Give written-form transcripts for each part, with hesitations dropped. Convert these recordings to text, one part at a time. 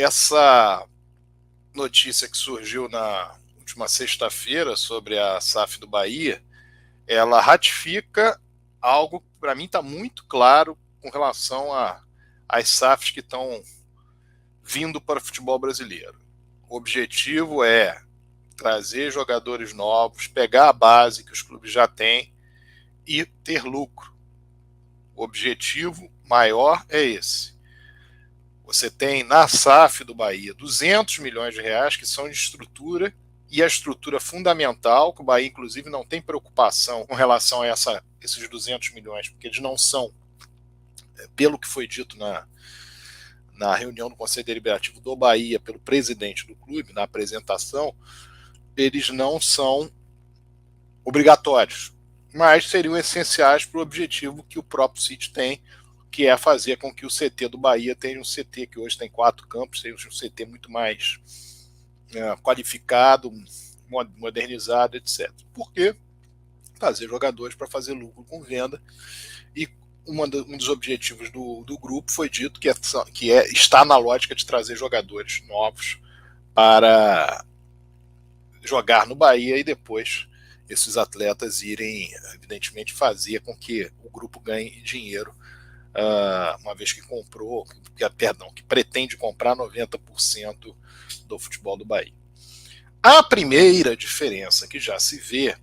essa notícia que surgiu na última sexta-feira sobre a SAF do Bahia, ela ratifica algo que para mim está muito claro com relação às SAFs que estão vindo para o futebol brasileiro. O objetivo é trazer jogadores novos, pegar a base que os clubes já têm e ter lucro. O objetivo maior é esse. Você tem na SAF do Bahia 200 milhões de reais que são de estrutura, e a estrutura fundamental, que o Bahia inclusive não tem preocupação com relação a esses 200 milhões, porque eles não são, pelo que foi dito na reunião do Conselho Deliberativo do Bahia pelo presidente do clube, na apresentação, eles não são obrigatórios, mas seriam essenciais para o objetivo que o próprio City tem, que é fazer com que o CT do Bahia tenha um CT que hoje tem 4 campos, tenha um CT muito mais qualificado, modernizado, etc. Por quê? Trazer jogadores para fazer lucro com venda, e um dos objetivos do grupo foi dito que está na lógica de trazer jogadores novos para jogar no Bahia e depois esses atletas irem, evidentemente, fazer com que o grupo ganhe dinheiro, uma vez que comprou, que pretende comprar 90% do futebol do Bahia. A primeira diferença que já se vê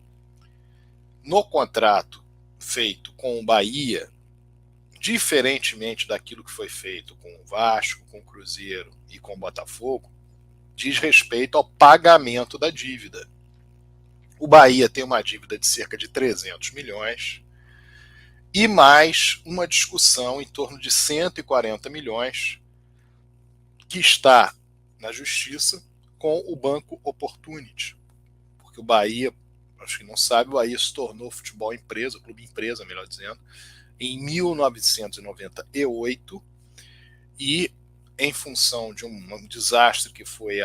no contrato feito com o Bahia, diferentemente daquilo que foi feito com o Vasco, com o Cruzeiro e com o Botafogo, diz respeito ao pagamento da dívida. O Bahia tem uma dívida de cerca de 300 milhões e mais uma discussão em torno de 140 milhões que está na justiça com o Banco Opportunity. Porque o Bahia, acho que não sabe, o Bahia se tornou futebol empresa, clube empresa, melhor dizendo, em 1998, e em função de um desastre que foi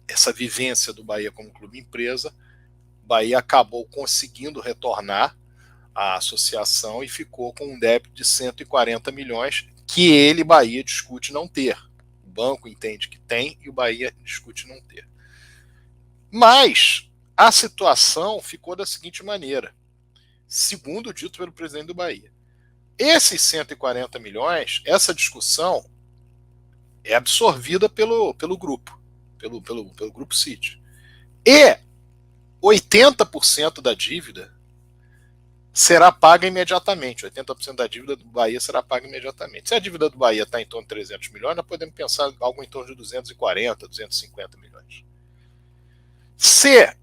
essa vivência do Bahia como clube empresa, o Bahia acabou conseguindo retornar à associação e ficou com um débito de 140 milhões que ele, Bahia, discute não ter. O banco entende que tem e o Bahia discute não ter. Mas a situação ficou da seguinte maneira, segundo dito pelo presidente do Bahia. Esses 140 milhões, essa discussão é absorvida pelo grupo, pelo grupo City. E 80% da dívida será paga imediatamente. 80% da dívida do Bahia será paga imediatamente. Se a dívida do Bahia está em torno de 300 milhões, nós podemos pensar algo em torno de 240, 250 milhões. Se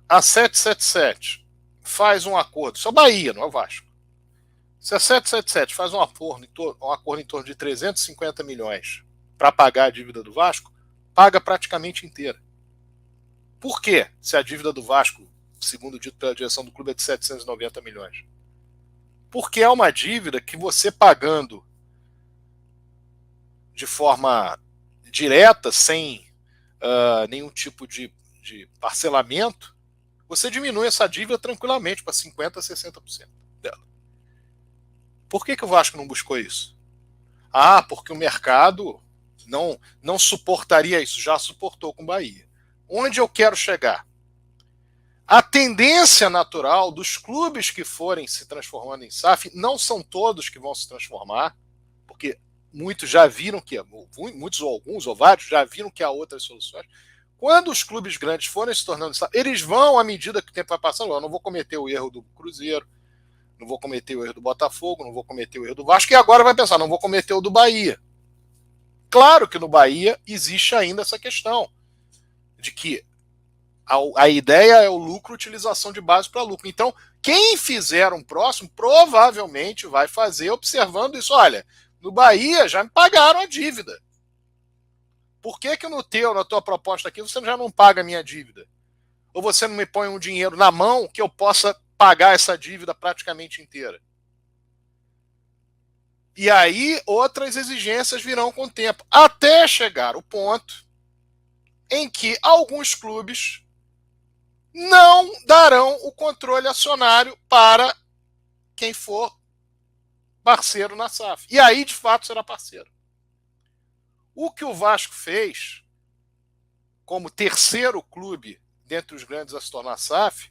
a 777 faz um acordo, só Bahia, não é o Vasco. Se a 777 faz um acordo em torno de 350 milhões para pagar a dívida do Vasco, paga praticamente inteira. Por quê? Se a dívida do Vasco, segundo dito pela direção do clube, é de 790 milhões. Porque é uma dívida que você pagando de forma direta, sem nenhum tipo de parcelamento, você diminui essa dívida tranquilamente para 50% a 60% dela. Por que o Vasco não buscou isso? Porque o mercado não suportaria isso, já suportou com o Bahia. Onde eu quero chegar? A tendência natural dos clubes que forem se transformando em SAF, não são todos que vão se transformar, porque muitos já viram que, muitos ou alguns ou vários já viram que há outras soluções. Quando os clubes grandes forem se tornando SAF, eles vão, à medida que o tempo vai passando, eu não vou cometer o erro do Cruzeiro, não vou cometer o erro do Botafogo, não vou cometer o erro do Vasco, e agora vai pensar, não vou cometer o do Bahia. Claro que no Bahia existe ainda essa questão de que a ideia é o lucro, utilização de base para lucro. Então, quem fizer um próximo provavelmente vai fazer observando isso. Olha, no Bahia já me pagaram a dívida. Por que na tua proposta aqui, você já não paga a minha dívida? Ou você não me põe um dinheiro na mão que eu possa pagar essa dívida praticamente inteira? E aí outras exigências virão com o tempo, até chegar o ponto em que alguns clubes não darão o controle acionário para quem for parceiro na SAF. E aí, de fato, será parceiro. O que o Vasco fez, como terceiro clube dentre os grandes a se tornar SAF,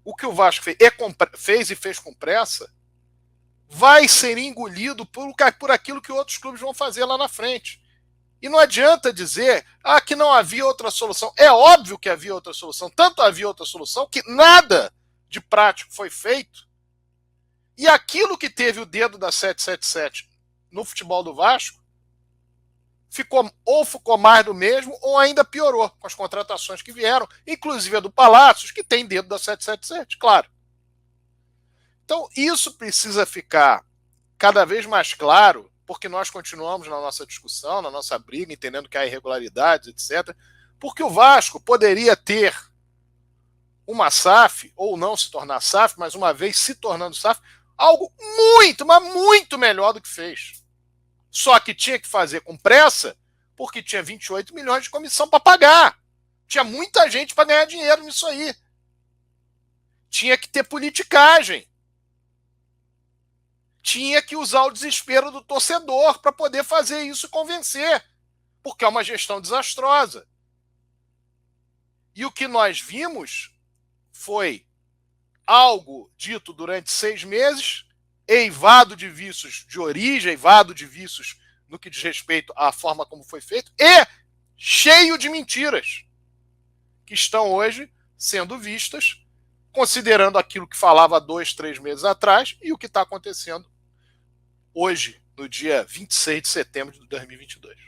o que o Vasco fez e fez com pressa, vai ser engolido por aquilo que outros clubes vão fazer lá na frente. E não adianta dizer que não havia outra solução. É óbvio que havia outra solução. Tanto havia outra solução que nada de prático foi feito. E aquilo que teve o dedo da 777 no futebol do Vasco ficou mais do mesmo ou ainda piorou com as contratações que vieram, inclusive a do Palácios, que tem dedo da 777, claro. Então isso precisa ficar cada vez mais claro, porque nós continuamos na nossa discussão, na nossa briga, entendendo que há irregularidades, etc. Porque o Vasco poderia ter uma SAF, ou não se tornar SAF, mas uma vez se tornando SAF, algo muito, mas muito melhor do que fez. Só que tinha que fazer com pressa, porque tinha 28 milhões de comissão para pagar. Tinha muita gente para ganhar dinheiro nisso aí. Tinha que ter politicagem. Tinha que usar o desespero do torcedor para poder fazer isso e convencer, porque é uma gestão desastrosa. E o que nós vimos foi algo dito durante 6 meses, eivado de vícios de origem, eivado de vícios no que diz respeito à forma como foi feito, e cheio de mentiras, que estão hoje sendo vistas, considerando aquilo que falava 2, 3 meses atrás e o que está acontecendo hoje, no dia 26 de setembro de 2022.